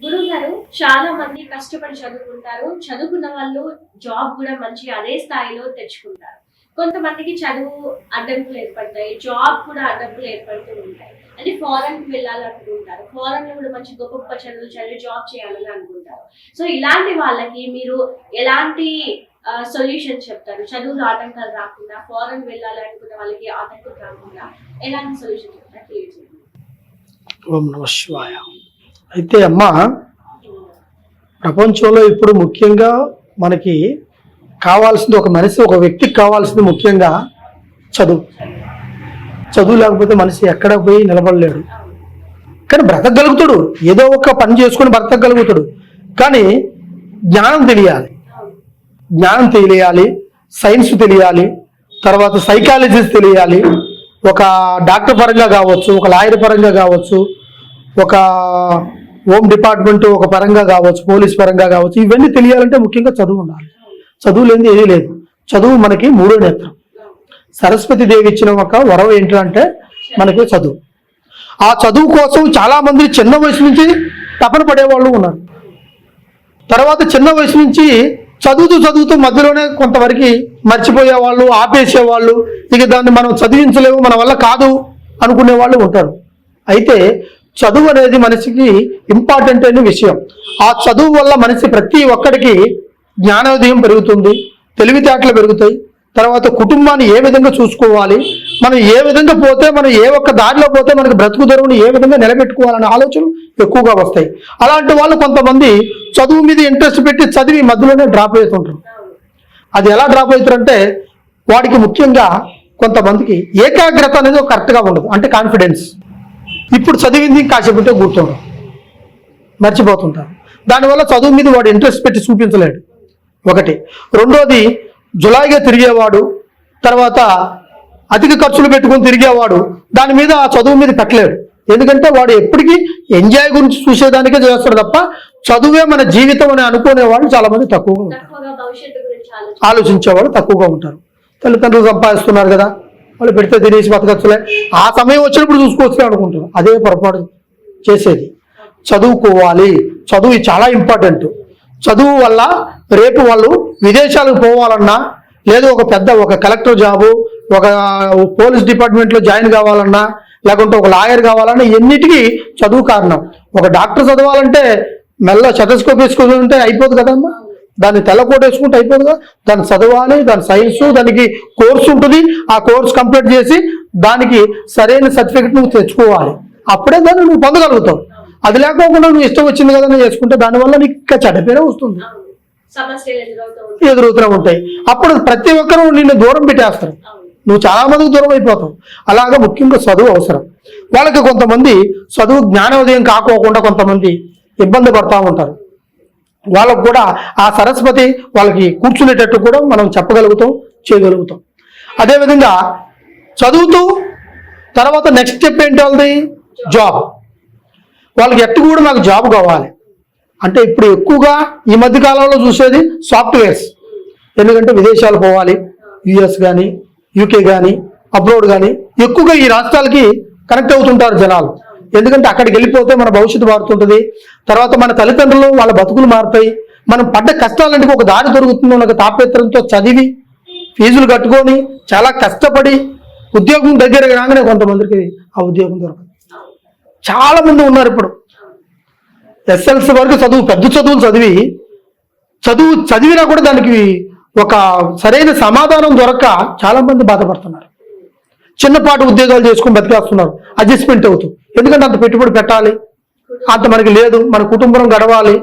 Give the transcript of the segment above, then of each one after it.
గురువు గారు, చాలా మంది కష్టపడి చదువుకుంటారు. చదువుకున్న వాళ్ళు జాబ్ కూడా మంచి అదే స్థాయిలో తెచ్చుకుంటారు. కొంతమందికి చదువు అడ్డంకులు ఏర్పడతాయి, జాబ్ కూడా అడ్డంకులు ఏర్పడుతూ ఉంటాయి. అంటే ఫారెన్ కి వెళ్ళాలనుకుంటారు, ఫారెన్ లో కూడా మంచి గొప్ప గొప్ప చదువులు చదివి జాబ్ చేయాలని అనుకుంటారు. సో ఇలాంటి వాళ్ళకి మీరు ఎలాంటి సొల్యూషన్ చెప్తారు? చదువులో ఆటంకాలు రాకుండా, ఫారెన్ వెళ్ళాలి అనుకున్న వాళ్ళకి ఆటంకాలు రాకుండా ఎలాంటి సొల్యూషన్ చెప్తారు? క్లియర్ చేయండి. ఓం నమ శివాయ. అయితే అమ్మ, ప్రపంచంలో ఇప్పుడు ముఖ్యంగా మనకి కావాల్సింది ఒక మనిషి, ఒక వ్యక్తికి కావాల్సింది ముఖ్యంగా చదువు. చదువు లేకపోతే మనిషి ఎక్కడ పోయి నిలబడలేడు. కానీ బ్రతకగలుగుతాడు, ఏదో ఒక పని చేసుకుని బ్రతకగలుగుతాడు. కానీ జ్ఞానం తెలియాలి, జ్ఞానం తెలియాలి, సైన్స్ తెలియాలి, తర్వాత సైకాలజీస్ తెలియాలి. ఒక డాక్టర్ పరంగా కావచ్చు, ఒక లాయర్ పరంగా కావచ్చు, ఒక హోమ్ డిపార్ట్మెంట్ ఒక పరంగా కావచ్చు, పోలీస్ పరంగా కావచ్చు. ఇవన్నీ తెలియాలంటే ముఖ్యంగా చదువు ఉండాలి. చదువు లేనిది ఏదీ లేదు. చదువు మనకి మూడో నేత్రం. సరస్వతి దేవి ఇచ్చిన ఒక వరం ఏంటంటే మనకి చదువు. ఆ చదువు కోసం చాలా మంది చిన్న వయసు నుంచి తపన పడేవాళ్ళు ఉన్నారు. తర్వాత చిన్న వయసు నుంచి చదువుతూ మధ్యలోనే కొంతవరకు మర్చిపోయేవాళ్ళు, ఆపేసేవాళ్ళు, ఇక దాన్ని మనం చదివించలేము, మన వల్ల కాదు అనుకునే వాళ్ళు ఉంటారు. అయితే చదువు అనేది మనిషికి ఇంపార్టెంట్ అయిన విషయం. ఆ చదువు వల్ల మనిషి ప్రతి ఒక్కడికి జ్ఞానోదయం పెరుగుతుంది, తెలివితేటలు పెరుగుతాయి. తర్వాత కుటుంబాన్ని ఏ విధంగా చూసుకోవాలి, మనం ఏ విధంగా పోతే, మనం ఏ ఒక్క దారిలో పోతే మనకి బ్రతుకు తెరువుని ఏ విధంగా నిలబెట్టుకోవాలనే ఆలోచనలు ఎక్కువగా వస్తాయి. అలాంటి వాళ్ళు కొంతమంది చదువు మీద ఇంట్రెస్ట్ పెట్టి చదివి మధ్యలోనే డ్రాప్ అవుతుంటారు. అది ఎలా డ్రాప్ అవుతారంటే వాడికి ముఖ్యంగా కొంతమందికి ఏకాగ్రత అనేది కరెక్ట్గా ఉండదు, అంటే కాన్ఫిడెన్స్. ఇప్పుడు చదివింది కాసేపు ఉంటే కూర్చోవడం, మర్చిపోతుంటారు. దానివల్ల చదువు మీద వాడు ఇంట్రెస్ట్ పెట్టి చూపించలేడు, ఒకటి. రెండోది, జులాయిగా తిరిగేవాడు, తర్వాత అధిక ఖర్చులు పెట్టుకొని తిరిగేవాడు దాని మీద ఆ చదువు మీద పెట్టలేడు. ఎందుకంటే వాడు ఎప్పటికీ ఎంజాయ్ గురించి చూసేదానికే చేస్తాడు తప్ప చదువే మన జీవితం అని అనుకునే వాళ్ళు చాలా మంది తక్కువగా ఉంటారు. ఆలోచించేవాళ్ళు తక్కువగా ఉంటారు. తల్లిదండ్రులు సంపాదిస్తున్నారు కదా, వాళ్ళు పెడితే తినేసి బతకచ్చులే, ఆ సమయం వచ్చినప్పుడు చూసుకోవచ్చులే అనుకుంటారు. అదే పొరపాటు చేసేది. చదువుకోవాలి, చదువు చాలా ఇంపార్టెంట్. చదువు వల్ల రేపు వాళ్ళు విదేశాలకు పోవాలన్నా, లేదు ఒక కలెక్టర్ జాబు, ఒక పోలీస్ డిపార్ట్మెంట్లో జాయిన్ కావాలన్నా, లేకుంటే ఒక లాయర్ కావాలన్నా, ఎన్నిటికీ చదువు కారణం. ఒక డాక్టర్ చదవాలంటే మెల్ల స్టెతస్కోప్ వేసుకుంటే అయిపోదు కదమ్మా, దాన్ని తెల్లకోట వేసుకుంటే అయిపోదు కదా. దాన్ని చదవాలి, దాని సైన్స్, దానికి కోర్సు ఉంటుంది. ఆ కోర్స్ కంప్లీట్ చేసి దానికి సరైన సర్టిఫికెట్ నువ్వు తెచ్చుకోవాలి. అప్పుడే దాన్ని నువ్వు పొందగలుగుతావు. అది లేకోకుండా నువ్వు ఇష్టం వచ్చింది కదా నువ్వు చేసుకుంటే దానివల్ల నీకు ఇంకా చెడ్డ పేరే వస్తుంది, ఎదురవుతూనే ఉంటాయి. అప్పుడు ప్రతి ఒక్కరూ నిన్ను దూరం పెట్టేస్తారు, నువ్వు చాలా మందికి దూరం అయిపోతావు. అలాగా ముఖ్యంగా చదువు అవసరం. వాళ్ళకి కొంతమంది చదువు జ్ఞానోదయం కాకోకుండా కొంతమంది ఇబ్బంది పడుతూ ఉంటారు. వాళ్ళకు కూడా ఆ సరస్వతి వాళ్ళకి కూర్చునేటట్టు కూడా మనం చెప్పగలుగుతాం, చేయగలుగుతాం. అదేవిధంగా చదువుతూ తర్వాత నెక్స్ట్ స్టెప్ ఏంటి వాళ్ళది? జాబ్. వాళ్ళకి ఎట్టు కూడా నాకు జాబ్ కావాలి అంటే ఇప్పుడు ఎక్కువగా ఈ మధ్య కాలంలో చూసేది సాఫ్ట్వేర్స్. ఎందుకంటే విదేశాలు పోవాలి, యుఎస్ కానీ, యూకే కానీ, అబ్రాడ్ కానీ, ఎక్కువగా ఈ రాష్ట్రాలకి కనెక్ట్ అవుతుంటారు జనాలు. ఎందుకంటే అక్కడికి వెళ్ళిపోతే మన భవిష్యత్తు మారుతుంటుంది. తర్వాత మన తల్లిదండ్రులు వాళ్ళ బతుకులు మారుతాయి. మనం పడ్డ కష్టాలంటే ఒక దారి దొరుకుతుంది ఒక తాపత్రంతో చదివి ఫీజులు కట్టుకొని చాలా కష్టపడి ఉద్యోగం దగ్గర రాగానే కొంతమందికి ఆ ఉద్యోగం దొరకదు. చాలా మంది ఉన్నారు ఇప్పుడు ఎస్ఎల్సీ వరకు చదువు, పెద్ద చదువులు చదివినా కూడా దానికి ఒక సరైన సమాధానం దొరక్క చాలా మంది బాధపడుతున్నారు. చిన్నపాటి ఉద్యోగాలు చేసుకుని బతికేస్తున్నారు అడ్జస్ట్మెంట్ అవుతూ. ఎందుకంటే అంత పెట్టుబడి పెట్టాలి, అంత మనకి లేదు, మన కుటుంబం గడవాలి,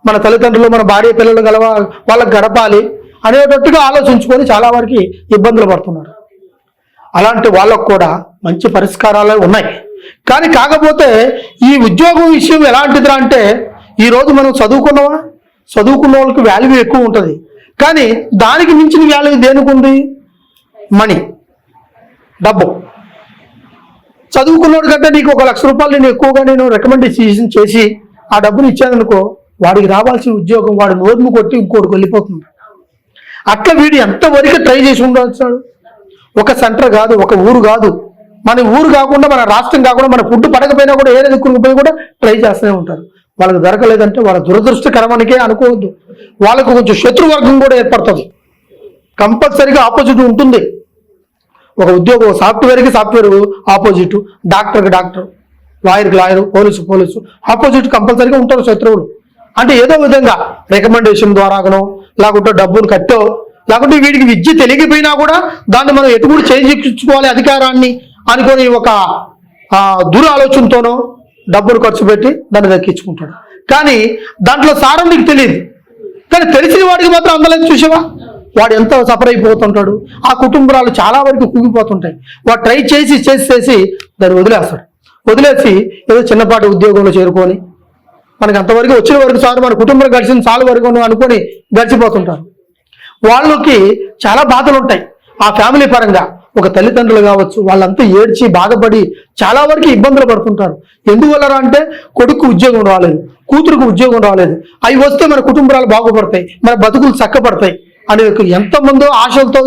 మన తల్లిదండ్రులు, మన భార్య పిల్లలు వాళ్ళకి గడపాలి అనేటట్టుగా ఆలోచించుకొని చాలా వరకు ఇబ్బందులు పడుతున్నారు. అలాంటి వాళ్ళకు కూడా మంచి పరిష్కారాలు ఉన్నాయి. కానీ కాకపోతే ఈ ఉద్యోగం విషయం ఎలాంటిదిరా అంటే, ఈరోజు మనం చదువుకున్న వాళ్ళకి వాల్యూ ఎక్కువ ఉంటుంది. కానీ దానికి మించిన వాల్యూ దేనికి ఉంది? మనీ, డబ్బు. చదువుకున్నోడు కంటే నీకు 1 లక్ష రూపాయలు నేను ఎక్కువగా రికమెండేషన్ చేసి ఆ డబ్బుని ఇచ్చాననుకో, వాడికి రావాల్సిన ఉద్యోగం వాడు నోరును కొట్టి ఇంకోటికి వెళ్ళిపోతుంది. అట్లా వీడు ఎంతవరకు ట్రై చేసి ఉండొచ్చాడు. ఒక సెంటర్ కాదు, ఒక ఊరు కాదు, మన ఊరు కాకుండా, మన రాష్ట్రం కాకుండా, మన ఫుడ్ పడకపోయినా కూడా ఏదో దిక్కుకు పోయి కూడా ట్రై చేస్తూనే ఉంటారు. వాళ్ళకి దొరకలేదంటే వాళ్ళ దురదృష్టకరమనికే అనుకోవద్దు. వాళ్ళకు కొంచెం శత్రువర్గం కూడా ఏర్పడుతుంది. కంపల్సరీగా ఆపోజిట్ ఉంటుంది. ఒక ఉద్యోగం సాఫ్ట్వేర్కి సాఫ్ట్వేర్ ఆపోజిట్, డాక్టర్కి డాక్టర్, లాయర్కి లాయరు, పోలీసు ఆపోజిట్ కంపల్సరీగా ఉంటారు శత్రువులు. అంటే ఏదో విధంగా రికమెండేషన్ ద్వారాగనో, లేకుంటే డబ్బును కట్టో, లేకుంటే వీడికి విద్య తెలియకపోయినా కూడా దాన్ని మనం ఎటుకుడు చేయించుకోవాలి అధికారాన్ని అనుకొని ఒక దురాలోచనతోనో డబ్బును ఖర్చు పెట్టి దాన్ని దక్కించుకుంటాడు. కానీ దాంట్లో సారం నీకు తెలియదు. కానీ తెలిసిన వాడికి మాత్రం అందలేదు. చూసావా, వాడు ఎంత సఫర్ అయిపోతుంటాడు. ఆ కుటుంబాలు చాలా వరకు కుంగిపోతుంటాయి. వాడు ట్రై చేసి దాన్ని వదిలేస్తాడు. వదిలేసి ఏదో చిన్నపాటి ఉద్యోగంలో చేరుకొని మనకి అంతవరకు వచ్చిన వరకు చాలు, మన కుటుంబం గడిచిన చాలు వరకు అనుకొని గడిచిపోతుంటారు. వాళ్ళకి చాలా బాధలు ఉంటాయి ఆ ఫ్యామిలీ పరంగా. ఒక తల్లిదండ్రులు కావచ్చు, వాళ్ళంతా ఏడ్చి బాధపడి చాలా వరకు ఇబ్బందులు పడుతుంటారు. ఎందువల్లరా అంటే కొడుకు ఉద్యోగం రాలేదు, కూతురుకు ఉద్యోగం రాలేదు, అవి వస్తే మన కుటుంబాలు బాగుపడతాయి, మన బతుకులు చక్కబడతాయి అనే ఎంతమందో ఆశలతో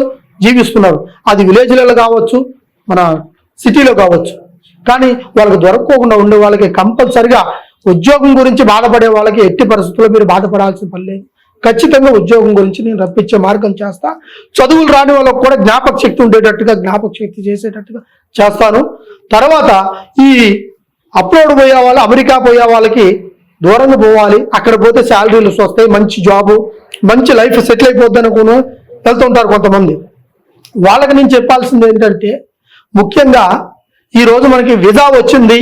జీవిస్తున్నారు. అది విలేజ్లలో కావచ్చు, మన సిటీలో కావచ్చు. కానీ వాళ్ళకి దొరకకుండా ఉండే వాళ్ళకి కంపల్సరిగా ఉద్యోగం గురించి బాధపడే వాళ్ళకి ఎట్టి పరిస్థితుల్లో మీరు బాధపడాల్సిన పని లేదు. ఖచ్చితంగా ఉద్యోగం గురించి నేను రప్పించే మార్గం చేస్తా. చదువులు రాని వాళ్ళకు కూడా జ్ఞాపక శక్తి ఉండేటట్టుగా, జ్ఞాపక శక్తి చేసేటట్టుగా చేస్తాను. తర్వాత ఈ అప్లోడ్ పోయే వాళ్ళు, అమెరికా పోయే వాళ్ళకి దూరంగా పోవాలి. అక్కడ పోతే శాలరీలు వస్తాయి, మంచి జాబు, మంచి లైఫ్ సెటిల్ అయిపోద్ది అనుకుని వెళ్తుంటారు కొంతమంది. వాళ్ళకి నేను చెప్పాల్సింది ఏంటంటే, ముఖ్యంగా ఈరోజు మనకి వీసా వచ్చింది,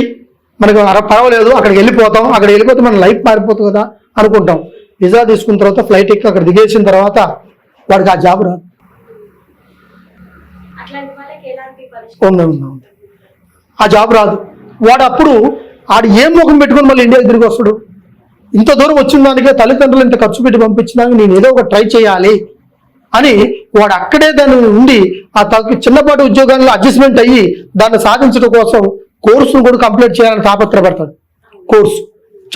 మనకి పర్వాలేదు అక్కడికి వెళ్ళిపోతాం, అక్కడ వెళ్ళిపోతే మన లైఫ్ మారిపోతుంది కదా అనుకుంటాం. వీసా తీసుకున్న తర్వాత ఫ్లైట్ ఎక్కి అక్కడ దిగేసిన తర్వాత వాడికి ఆ జాబ్ రాదు. ఆ జాబ్ రాదు. వాడు అప్పుడు ఆడు ఏం ముఖం పెట్టుకుని మళ్ళీ ఇండియాకి తిరిగి వస్తాడు. ఇంత దూరం వచ్చిన దానికే తల్లిదండ్రులు ఇంత ఖర్చు పెట్టి పంపించినాక నేను ఏదో ఒక ట్రై చేయాలి అని వాడు అక్కడే దాన్ని ఉండి ఆ చిన్నపాటి ఉద్యోగాల్లో అడ్జస్ట్మెంట్ అయ్యి దాన్ని సాధించడం కోసం కోర్సును కూడా కంప్లీట్ చేయాలని తాపత్రపడతాడు. కోర్సు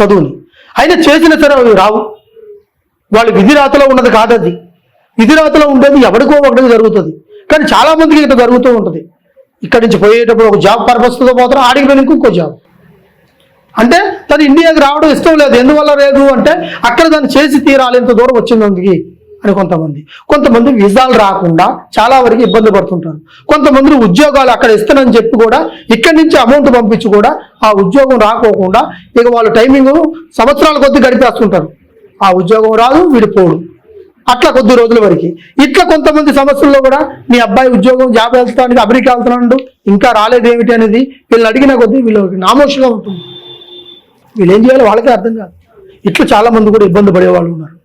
చదువుని అయినా చేసిన సరే అవి రావు. వాళ్ళు విధిరాతలో ఉన్నది కాదు. అది విధిరాతలో ఉండేది ఎవరికో ఒకటికి జరుగుతుంది. కానీ చాలా మందికి ఇట్లా జరుగుతూ ఉంటుంది. ఇక్కడి నుంచి పోయేటప్పుడు ఒక జాబ్ పర్పస్తో పోతారు, ఆడికి పోయిన ఇంకో జాబ్. అంటే తను ఇండియాకి రావడం ఇష్టం లేదు. ఎందువల్ల లేదు అంటే అక్కడ దాన్ని చేసి తీరాలి, ఇంత దూరం వచ్చినందుకు అని కొంతమంది వీసాలు రాకుండా చాలా వరకు ఇబ్బంది పడుతుంటారు. కొంతమంది ఉద్యోగాలు అక్కడ ఇస్తానని చెప్పి కూడా ఇక్కడి నుంచి అమౌంట్ పంపించి కూడా ఆ ఉద్యోగం రాకోకుండా ఇక వాళ్ళు టైమింగ్ సంవత్సరాల కొద్ది గడిపేస్తుంటారు. ఆ ఉద్యోగం రాదు, వీడిపోడు, అట్లా కొద్ది రోజుల వరకు. ఇట్లా కొంతమంది సమస్యల్లో కూడా మీ అబ్బాయి ఉద్యోగం జాబ్ వెళ్తానికి అమెరికా వెళ్తున్నాడు, ఇంకా రాలేదేమిటి అనేది వీళ్ళని అడిగిన కొద్దీ వీళ్ళకి నామోషిగా ఉంటుంది. వీళ్ళు ఏం చేయాలో వాళ్ళకే అర్థం కాదు. ఇట్లా చాలా మంది కూడా ఇబ్బంది పడేవాళ్ళు ఉన్నారు.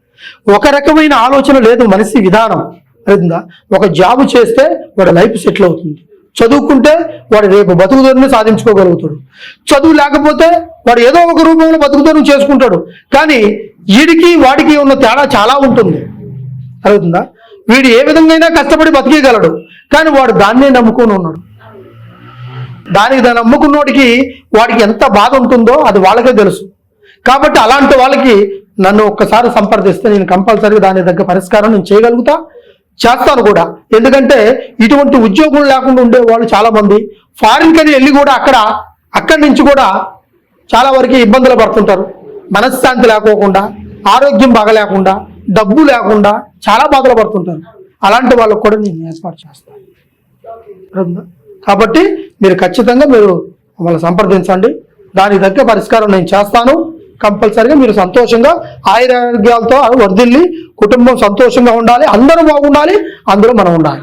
ఒక రకమైన ఆలోచన లేదు మనిషి విధానం. అర్థంగా ఒక జాబ్ చేస్తే వాడి లైఫ్ సెటిల్ అవుతుంది. చదువుకుంటే వాడు రేపు బతుకుదొరిని సాధించుకోగలుగుతాడు. చదువు లేకపోతే వాడు ఏదో ఒక రూపంలో బతుకుదొరిని చేసుకుంటాడు. కానీ వీడికి వాడికి ఉన్న తేడా చాలా ఉంటుంది. అర్థంగా వీడు ఏ విధంగా కష్టపడి బతికేయగలడు, కానీ వాడు దాన్నే నమ్ముకొని ఉన్నాడు. దాన్ని నమ్ముకున్నోడికి వాడికి ఎంత బాధ ఉంటుందో అది వాళ్ళకే తెలుసు. కాబట్టి అలాంటి వాళ్ళకి నన్ను ఒక్కసారి సంప్రదిస్తే నేను కంపల్సరీగా దాని దగ్గర పరిష్కారం నేను చేయగలుగుతా, చేస్తాను కూడా. ఎందుకంటే ఇటువంటి ఉద్యోగం లేకుండా ఉండే వాళ్ళు చాలా మంది ఫారిన్ కని వెళ్ళి కూడా అక్కడి నుంచి కూడా చాలా వరకు ఇబ్బందులు పడుతుంటారు. మనశ్శాంతి లేకోకుండా, ఆరోగ్యం బాగలేకుండా, డబ్బు లేకుండా చాలా బాధలు పడుతుంటారు. అలాంటి వాళ్ళకు కూడా నేను ఏర్పాటు చేస్తాను. కాబట్టి మీరు ఖచ్చితంగా మమ్మల్ని సంప్రదించండి. దానికి తగ్గ పరిష్కారం నేను చేస్తాను. కంపల్సరీగా మీరు సంతోషంగా ఆయురారోగ్యాలతో వర్ధిల్లి కుటుంబం సంతోషంగా ఉండాలి, అందరూ బాగుండాలి, అందరూ మనం ఉండాలి.